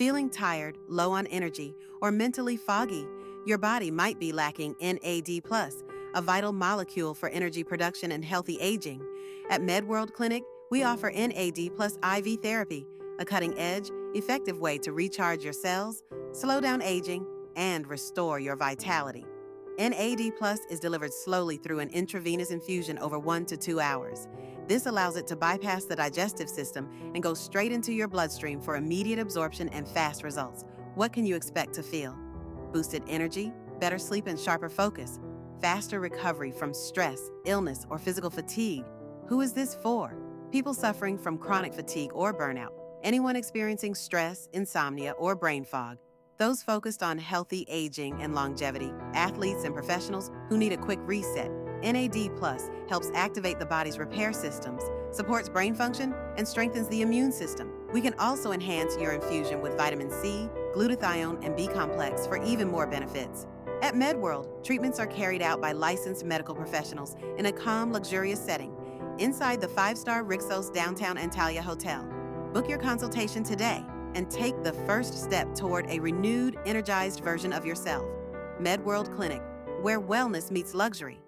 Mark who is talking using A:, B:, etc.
A: Feeling tired, low on energy, or mentally foggy, your body might be lacking NAD+, a vital molecule for energy production and healthy aging. At Medworld Clinic, we offer NAD plus IV therapy, a cutting-edge, effective way to recharge your cells, slow down aging, and restore your vitality. NAD Plus is delivered slowly through an intravenous infusion over 1 to 2 hours. This allows it to bypass the digestive system and go straight into your bloodstream for immediate absorption and fast results. What can you expect to feel? Boosted energy, better sleep and sharper focus, faster recovery from stress, illness, or physical fatigue. Who is this for? People suffering from chronic fatigue or burnout, anyone experiencing stress, insomnia, or brain fog, those focused on healthy aging and longevity, athletes and professionals who need a quick reset. NAD Plus helps activate the body's repair systems, supports brain function, and strengthens the immune system. We can also enhance your infusion with vitamin C, glutathione, and B-complex for even more benefits. At MedWorld, treatments are carried out by licensed medical professionals in a calm, luxurious setting inside the 5-star Rixos Downtown Antalya Hotel. Book your consultation today and take the first step toward a renewed, energized version of yourself. Medworld Clinic, where wellness meets luxury.